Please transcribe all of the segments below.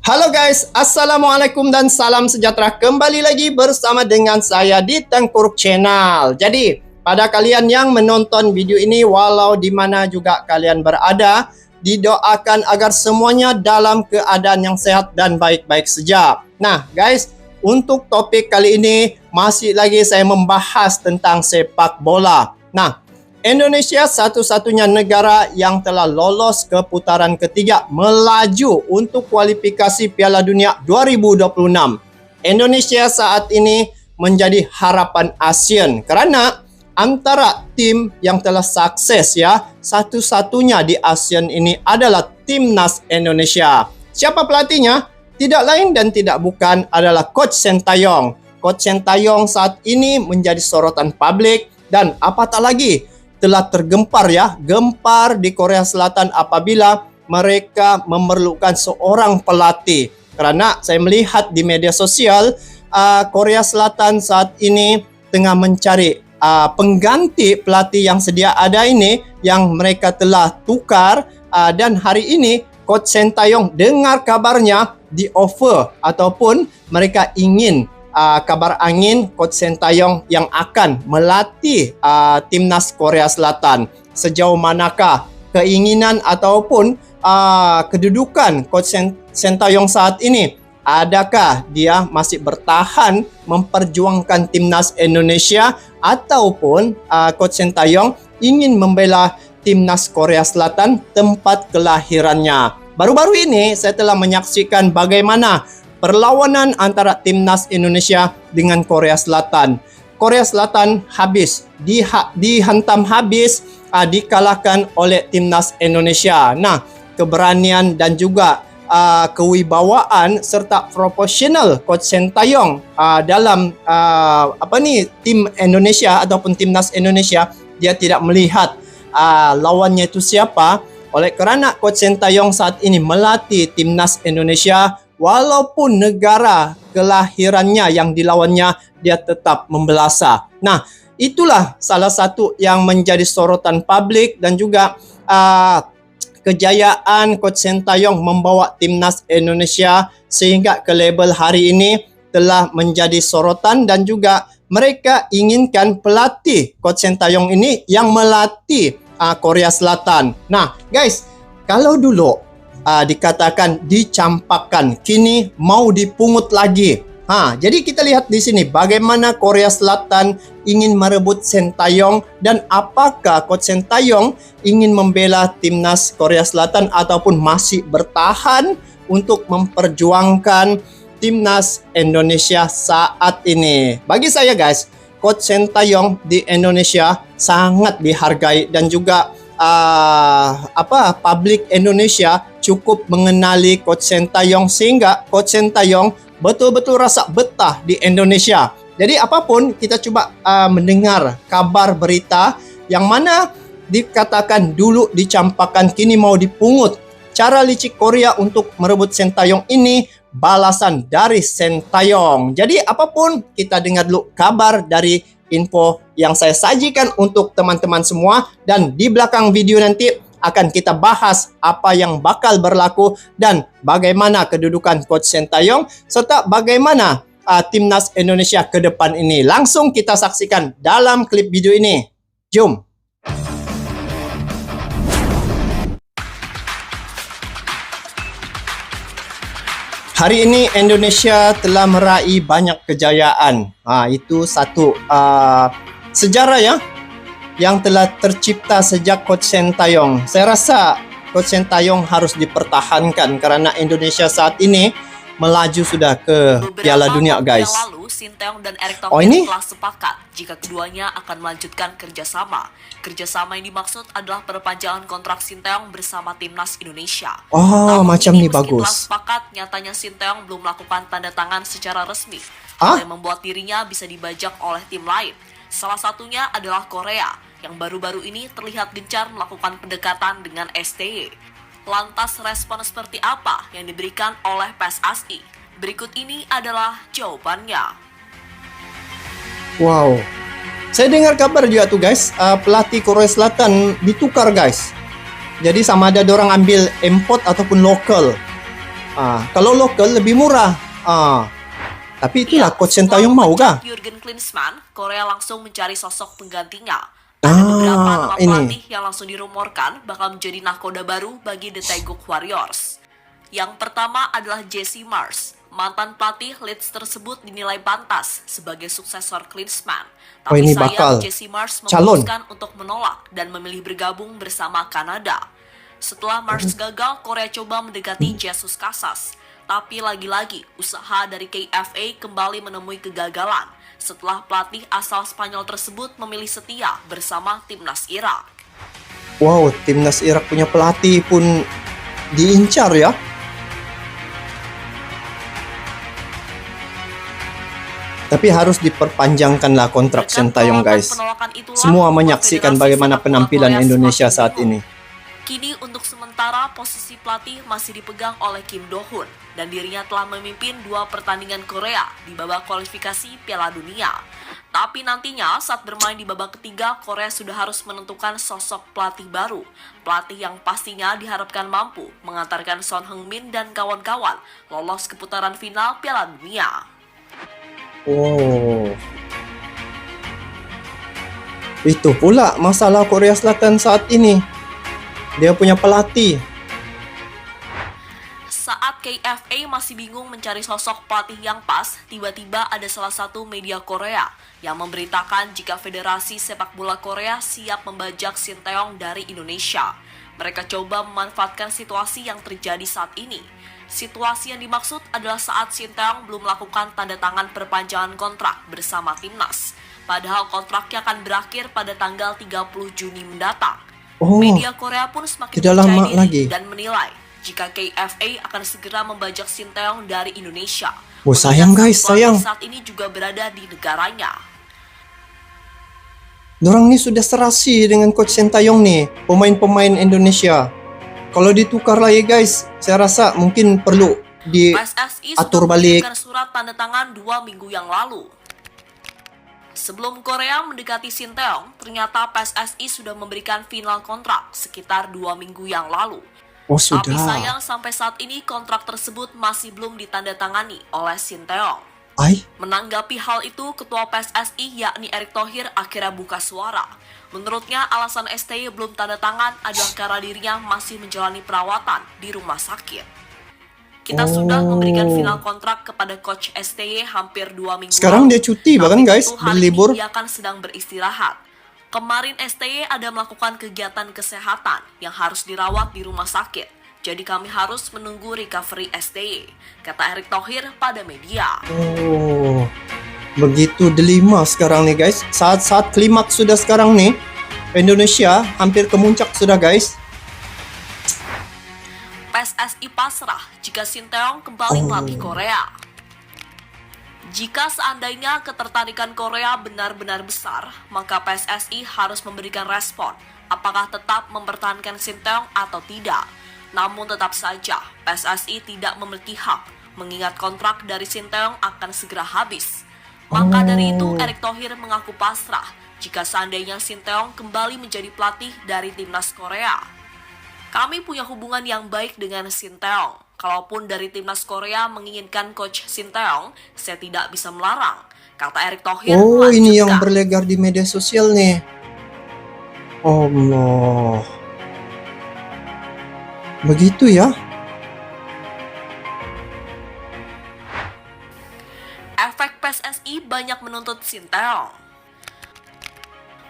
Halo guys, Assalamualaikum dan salam sejahtera. Kembali lagi bersama dengan saya di Tengkuruk Channel. Jadi, pada kalian yang menonton video ini, walau di mana juga kalian berada, didoakan agar semuanya dalam keadaan yang sehat dan baik-baik saja. Nah guys, untuk topik kali ini, masih lagi saya membahas tentang sepak bola. Nah, Indonesia satu-satunya negara yang telah lolos ke putaran ketiga melaju untuk kualifikasi Piala Dunia 2026. Indonesia saat ini menjadi harapan ASEAN karena antara tim yang telah sukses satu-satunya di ASEAN ini adalah Timnas Indonesia. Siapa pelatihnya? Tidak lain dan tidak bukan adalah Coach Sintayong. Coach Sintayong saat ini menjadi sorotan publik dan apatah lagi telah gempar di Korea Selatan apabila mereka memerlukan seorang pelatih. Karena saya melihat di media sosial Korea Selatan saat ini tengah mencari pengganti pelatih yang sedia ada ini yang mereka telah tukar dan hari ini Coach Sintayong dengar kabarnya di offer ataupun mereka ingin kabar angin Coach Sintayong yang akan melatih timnas Korea Selatan. Sejauh manakah keinginan ataupun kedudukan Coach Sintayong saat ini? Adakah dia masih bertahan memperjuangkan timnas Indonesia ataupun Coach Sintayong ingin membela timnas Korea Selatan tempat kelahirannya? Baru-baru ini saya telah menyaksikan bagaimana perlawanan antara timnas Indonesia dengan Korea Selatan. Korea Selatan habis, dihantam habis, dikalahkan oleh timnas Indonesia. Nah, keberanian dan juga kewibawaan serta proporsional Coach Sintayong dalam tim Indonesia ataupun timnas Indonesia, dia tidak melihat lawannya itu siapa. Oleh kerana Coach Sintayong saat ini melatih timnas Indonesia, walaupun negara kelahirannya yang dilawannya, dia tetap membelasa. Nah, itulah salah satu yang menjadi sorotan publik dan juga kejayaan Coach Sintayong membawa timnas Indonesia sehingga ke label hari ini telah menjadi sorotan dan juga mereka inginkan pelatih Coach Sintayong ini yang melatih Korea Selatan. Nah, guys, kalau dulu dikatakan dicampakkan, kini mau dipungut lagi. Jadi kita lihat di sini bagaimana Korea Selatan ingin merebut Sintayong dan apakah Coach Sintayong ingin membela timnas Korea Selatan ataupun masih bertahan untuk memperjuangkan timnas Indonesia saat ini. Bagi saya guys, Coach Sintayong di Indonesia sangat dihargai dan juga publik Indonesia cukup mengenali Coach Sintayong sehingga Coach Sintayong betul-betul rasa betah di Indonesia. Jadi apapun kita coba mendengar kabar berita yang mana dikatakan dulu dicampakkan kini mau dipungut. Cara licik Korea untuk merebut Sintayong ini balasan dari Sintayong. Jadi apapun kita dengar dulu kabar dari info yang saya sajikan untuk teman-teman semua dan di belakang video nanti akan kita bahas apa yang bakal berlaku dan bagaimana kedudukan Coach Sintayong serta bagaimana timnas Indonesia ke depan ini. Langsung kita saksikan dalam klip video ini. Jom. Hari ini Indonesia telah meraih banyak kejayaan. Itu satu sejarah yang telah tercipta sejak Coach Sintayong. Saya rasa Coach Sintayong harus dipertahankan karena Indonesia saat ini melaju sudah ke Piala Dunia, guys. Lalu, Sintayong dan Erick Thohir telah sepakat jika keduanya akan melanjutkan kerjasama. Kerjasama yang dimaksud adalah perpanjangan kontrak Sintayong bersama timnas Indonesia. Macam ini bagus. Telah sepakat, nyatanya Sintayong belum melakukan tanda tangan secara resmi, yang membuat dirinya bisa dibajak oleh tim lain. Salah satunya adalah Korea, yang baru-baru ini terlihat gencar melakukan pendekatan dengan STY. Lantas respon seperti apa yang diberikan oleh PSSI? Berikut ini adalah jawabannya. Wow, saya dengar kabar juga tuh guys, pelatih Korea Selatan ditukar guys. Jadi sama ada dorang ambil import ataupun lokal. Kalau lokal lebih murah. Tapi itulah Coach Sintayong mau kah? Jurgen Klinsmann, Korea langsung mencari sosok penggantinya. Ada beberapa nama pelatih yang langsung dirumorkan bakal menjadi nahkoda baru bagi The Taeguk Warriors. Yang pertama adalah Jesse Marsh. Mantan pelatih Leeds tersebut dinilai pantas sebagai suksesor Klinsmann. Tapi ini bakal sayang Jesse Marsh memutuskan untuk menolak dan memilih bergabung bersama Kanada. Setelah Marsh gagal, Korea coba mendekati Jesus Casas. Tapi lagi-lagi, usaha dari KFA kembali menemui kegagalan setelah pelatih asal Spanyol tersebut memilih setia bersama timnas Irak. Wow, timnas Irak punya pelatih pun diincar ya. Tapi harus diperpanjangkanlah kontrak Sintayong, guys. Semua menyaksikan bagaimana penampilan Indonesia saat ini. Kini untuk sementara posisi pelatih masih dipegang oleh Kim Do-hoon dan dirinya telah memimpin 2 pertandingan Korea di babak kualifikasi Piala Dunia. Tapi nantinya saat bermain di babak ketiga, Korea sudah harus menentukan sosok pelatih baru. Pelatih yang pastinya diharapkan mampu mengantarkan Son Heung-min dan kawan-kawan lolos ke putaran final Piala Dunia. Oh. Itu pula masalah Korea Selatan saat ini. Dia punya pelatih. Saat KFA masih bingung mencari sosok pelatih yang pas, tiba-tiba ada salah satu media Korea yang memberitakan jika Federasi Sepak Bola Korea siap membajak Sintayong dari Indonesia. Mereka coba memanfaatkan situasi yang terjadi saat ini. Situasi yang dimaksud adalah saat Sintayong belum melakukan tanda tangan perpanjangan kontrak bersama timnas. Padahal kontraknya akan berakhir pada tanggal 30 Juni mendatang. Media Korea pun semakin percaya diri dan menilai jika KFA akan segera membajak Sintayong dari Indonesia. Sayang guys, sayang. Saat ini juga berada di negaranya. Dorang nih sudah serasi dengan Coach Sintayong nih, pemain-pemain Indonesia. Kalau ditukar lagi guys, saya rasa mungkin perlu diatur balik. PSSI sudah surat tanda tangan 2 minggu yang lalu. Sebelum Korea mendekati Sintayong, ternyata PSSI sudah memberikan final kontrak sekitar 2 minggu yang lalu. Sudah. Tapi sayang sampai saat ini kontrak tersebut masih belum ditandatangani oleh Sintayong. Menanggapi hal itu, Ketua PSSI yakni Erick Thohir akhirnya buka suara. Menurutnya alasan STY belum tanda tangan adalah karena dirinya masih menjalani perawatan di rumah sakit. Kita sudah memberikan final kontrak kepada Coach STY hampir 2 minggu. Sekarang dia cuti bahkan guys, berlibur. Dia kan sedang beristirahat. Kemarin STY ada melakukan kegiatan kesehatan yang harus dirawat di rumah sakit. Jadi kami harus menunggu recovery STY, kata Erick Thohir pada media. Begitu delima sekarang nih guys. Saat-saat klimaks sudah sekarang nih. Indonesia hampir ke puncak sudah guys. PSSI pasrah jika Sintayong kembali melatih Korea. Jika seandainya ketertarikan Korea benar-benar besar, maka PSSI harus memberikan respon apakah tetap mempertahankan Sintayong atau tidak. Namun tetap saja, PSSI tidak memiliki hak mengingat kontrak dari Sintayong akan segera habis. Maka dari itu, Erick Thohir mengaku pasrah jika seandainya Sintayong kembali menjadi pelatih dari timnas Korea. Kami punya hubungan yang baik dengan Sintayong. Kalaupun dari timnas Korea menginginkan Coach Sintayong, saya tidak bisa melarang, kata Erick Thohir. Ini yang berlegar di media sosial nih. Allah. Begitu ya. Efek PSSI banyak menuntut Sintayong.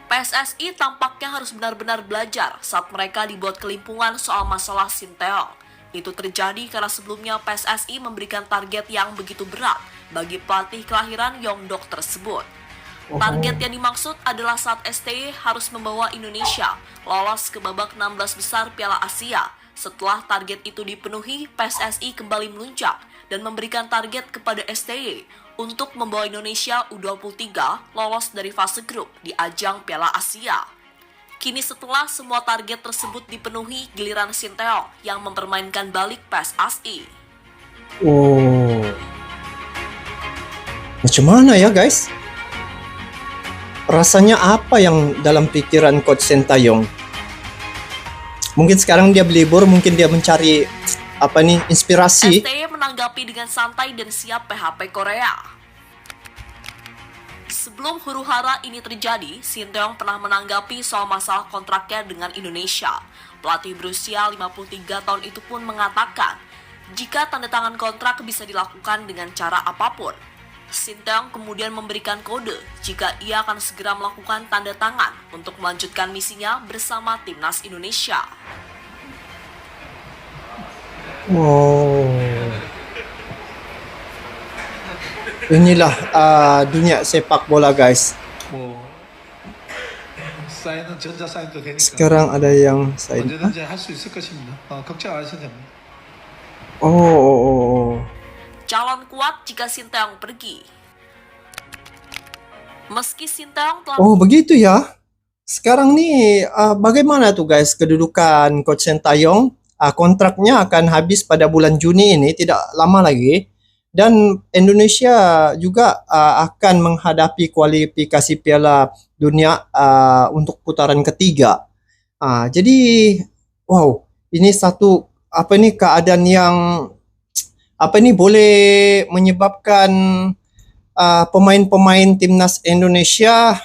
PSSI tampaknya harus benar-benar belajar saat mereka dibuat kelimpungan soal masalah Sintayong. Itu terjadi karena sebelumnya PSSI memberikan target yang begitu berat bagi pelatih kelahiran Yongdok tersebut. Target yang dimaksud adalah saat STY harus membawa Indonesia lolos ke babak 16 besar Piala Asia. Setelah target itu dipenuhi, PSSI kembali melunjak dan memberikan target kepada STY untuk membawa Indonesia U23 lolos dari fase grup di ajang Piala Asia. Kini setelah semua target tersebut dipenuhi, giliran Sintayong yang mempermainkan balik PSSI. Macam mana ya guys? Rasanya apa yang dalam pikiran Coach Sintayong? Mungkin sekarang dia berlibur, mungkin dia mencari inspirasi. STY menanggapi dengan santai dan siap PHP Korea. Sebelum huru-hara ini terjadi, Shin Tae-yong pernah menanggapi soal masalah kontraknya dengan Indonesia. Pelatih berusia 53 tahun itu pun mengatakan, jika tanda tangan kontrak bisa dilakukan dengan cara apapun. Shin Tae-yong kemudian memberikan kode jika ia akan segera melakukan tanda tangan untuk melanjutkan misinya bersama timnas Indonesia. Wow. Inilah dunia sepak bola, guys. 뭐 사인은 전자 사인도 되니까 Sekarang ada yang sign. 언제든지 할 수 있을 것입니다. 걱정 안 하셔도 됩니다. Oh. Calon kuat jika Shin Tae-yong pergi. Meski Shin Tae-yong telah Oh, begitu ya. Sekarang nih bagaimana tuh guys kedudukan Coach Shin Tae-yong? Kontraknya akan habis pada bulan Juni ini, tidak lama lagi. Dan Indonesia juga akan menghadapi kualifikasi Piala Dunia untuk putaran ketiga. Jadi, wow, ini satu keadaan yang boleh menyebabkan pemain-pemain timnas Indonesia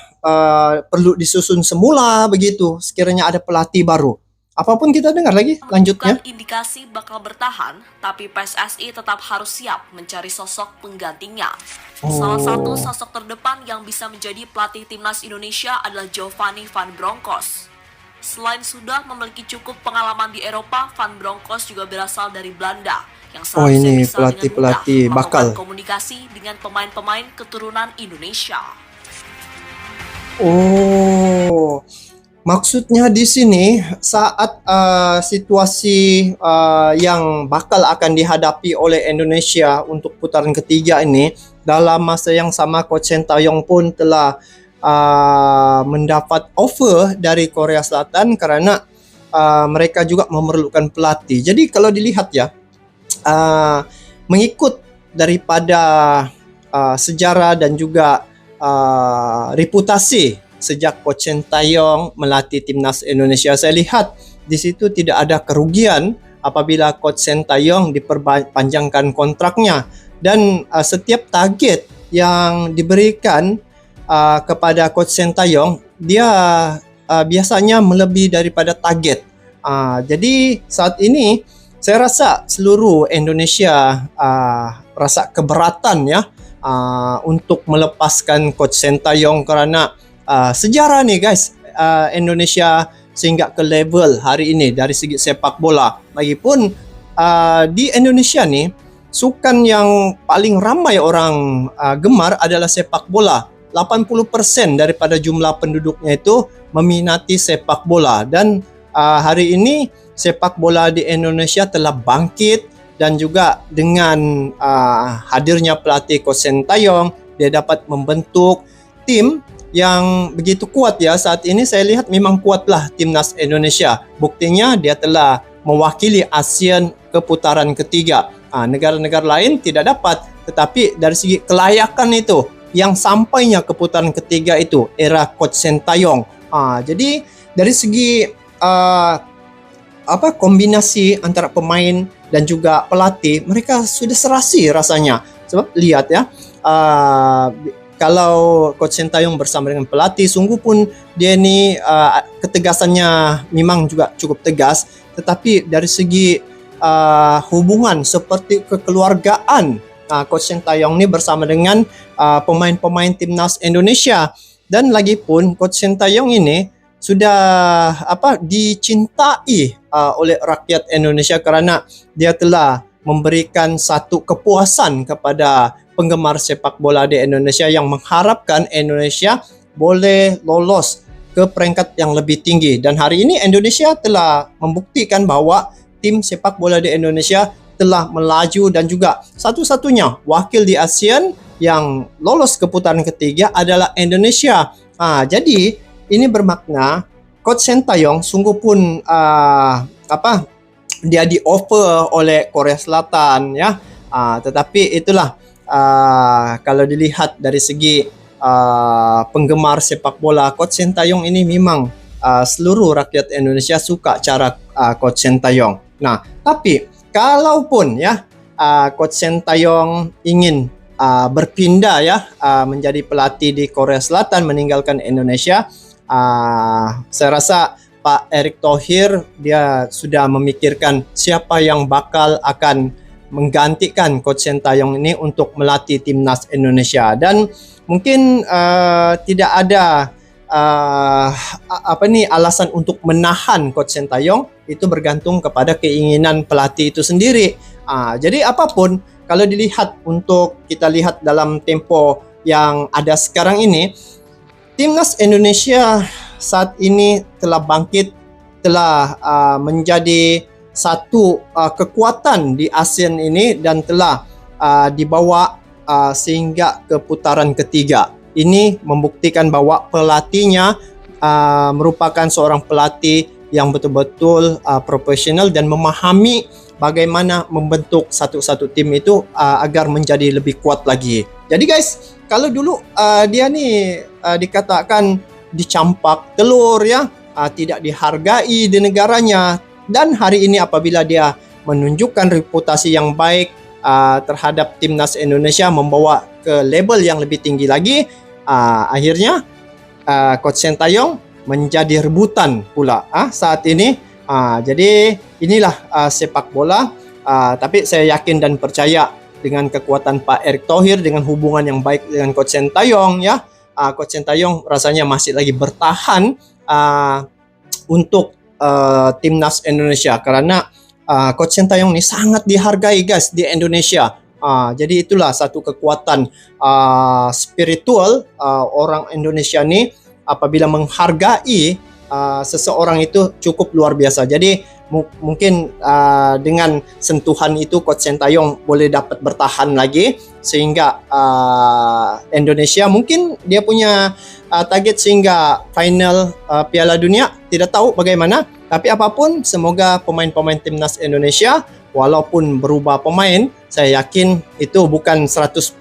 perlu disusun semula begitu sekiranya ada pelatih baru. Apapun kita dengar lagi lanjutnya. menunjukkan indikasi bakal bertahan, tapi PSSI tetap harus siap mencari sosok penggantinya. Salah satu sosok terdepan yang bisa menjadi pelatih timnas Indonesia adalah Giovanni Van Bronckhorst. Selain sudah memiliki cukup pengalaman di Eropa, Van Bronckhorst juga berasal dari Belanda yang seharusnya ini bisa dengan pelatih mudah bakal. melakukan komunikasi dengan pemain-pemain keturunan Indonesia. Oh, maksudnya di sini saat situasi yang bakal akan dihadapi oleh Indonesia untuk putaran ketiga ini, dalam masa yang sama Coach Shin Tae-yong pun telah mendapat offer dari Korea Selatan karena mereka juga memerlukan pelatih. Jadi kalau dilihat ya, mengikut daripada sejarah dan juga reputasi sejak Coach Shin Tae-yong melatih timnas Indonesia, saya lihat di situ tidak ada kerugian apabila Coach Shin Tae-yong diperpanjangkan kontraknya, dan setiap target yang diberikan kepada Coach Shin Tae-yong dia biasanya melebihi daripada target. Jadi saat ini saya rasa seluruh Indonesia rasa keberatan ya untuk melepaskan Coach Shin Tae-yong karena sejarah nih guys, Indonesia sehingga ke level hari ini dari segi sepak bola. Lagipun di Indonesia nih, sukan yang paling ramai orang gemar adalah sepak bola. 80% daripada jumlah penduduknya itu meminati sepak bola, dan hari ini sepak bola di Indonesia telah bangkit, dan juga dengan hadirnya pelatih Coach Shin Tae-yong, dia dapat membentuk tim yang begitu kuat ya. Saat ini saya lihat memang kuatlah timnas Indonesia. Buktinya dia telah mewakili ASEAN ke putaran ketiga. Negara-negara lain tidak dapat, tetapi dari segi kelayakan itu yang sampainya ke putaran ketiga itu era Coach Shin Tae-yong. Jadi dari segi kombinasi antara pemain dan juga pelatih, mereka sudah serasi rasanya. Sebab lihat ya, kalau Coach Shin Tae-yong bersama dengan pelatih, sungguh pun dia ni ketegasannya memang juga cukup tegas, tetapi dari segi hubungan seperti kekeluargaan Coach Shin Tae-yong ni bersama dengan pemain-pemain timnas Indonesia, dan lagi pun Coach Shin Tae-yong ini sudah dicintai oleh rakyat Indonesia karena dia telah memberikan satu kepuasan kepada penggemar sepak bola di Indonesia yang mengharapkan Indonesia boleh lolos ke peringkat yang lebih tinggi. Dan hari ini Indonesia telah membuktikan bahwa tim sepak bola di Indonesia telah melaju, dan juga satu-satunya wakil di ASEAN yang lolos ke putaran ketiga adalah Indonesia. Jadi ini bermakna Coach Shin Tae-yong sungguh pun dia di offer oleh Korea Selatan ya. Tetapi itulah kalau dilihat dari segi penggemar sepak bola, Coach Shin Tae-yong ini memang seluruh rakyat Indonesia suka cara Coach Shin Tae-yong. Nah, tapi kalaupun ya Coach Sintayong ingin berpindah ya menjadi pelatih di Korea Selatan, meninggalkan Indonesia, saya rasa Pak Erick Thohir dia sudah memikirkan siapa yang bakal akan menggantikan Coach Sintayong ini untuk melatih timnas Indonesia. Dan mungkin tidak ada alasan untuk menahan Coach Sintayong, itu bergantung kepada keinginan pelatih itu sendiri. Jadi apapun, kalau dilihat, untuk kita lihat dalam tempo yang ada sekarang ini, timnas Indonesia saat ini telah bangkit, telah menjadi satu kekuatan di ASEAN ini dan telah dibawa sehingga ke putaran ketiga. Ini membuktikan bahwa pelatihnya merupakan seorang pelatih yang betul-betul profesional dan memahami bagaimana membentuk satu-satu tim itu agar menjadi lebih kuat lagi. Jadi guys, kalau dulu dia nih dikatakan dicampak telur ya, tidak dihargai di negaranya, dan hari ini apabila dia menunjukkan reputasi yang baik terhadap timnas Indonesia, membawa ke level yang lebih tinggi lagi, akhirnya Coach Sintayong menjadi rebutan pula saat ini. Jadi inilah sepak bola, tapi saya yakin dan percaya dengan kekuatan Pak Erick Thohir, dengan hubungan yang baik dengan Coach Sintayong ya, Coach Sintayong rasanya masih lagi bertahan untuk timnas Indonesia, karena Coach Sintayong ini sangat dihargai guys di Indonesia. Jadi itulah satu kekuatan spiritual orang Indonesia ini, apabila menghargai seseorang itu cukup luar biasa. Jadi mungkin dengan sentuhan itu Coach Sintayong boleh dapat bertahan lagi, sehingga Indonesia mungkin dia punya target sehingga final Piala Dunia, tidak tahu bagaimana. Tapi apapun, semoga pemain-pemain timnas Indonesia, walaupun berubah pemain, saya yakin itu bukan 100%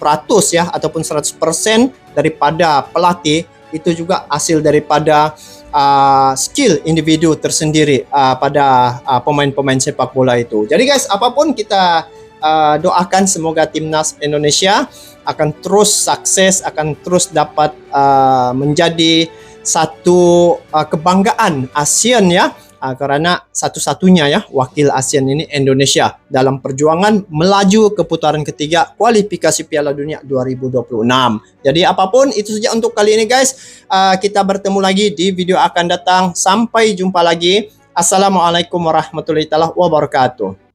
ya, ataupun 100% daripada pelatih, itu juga hasil daripada skill individu tersendiri pada pemain-pemain sepak bola itu. Jadi guys, apapun kita doakan semoga timnas Indonesia akan terus sukses, akan terus dapat menjadi satu kebanggaan ASEAN ya, karena satu-satunya ya wakil ASEAN ini Indonesia dalam perjuangan melaju ke putaran ketiga kualifikasi Piala Dunia 2026. Jadi apapun itu saja untuk kali ini guys. Kita bertemu lagi di video akan datang. Sampai jumpa lagi. Assalamualaikum warahmatullahi wabarakatuh.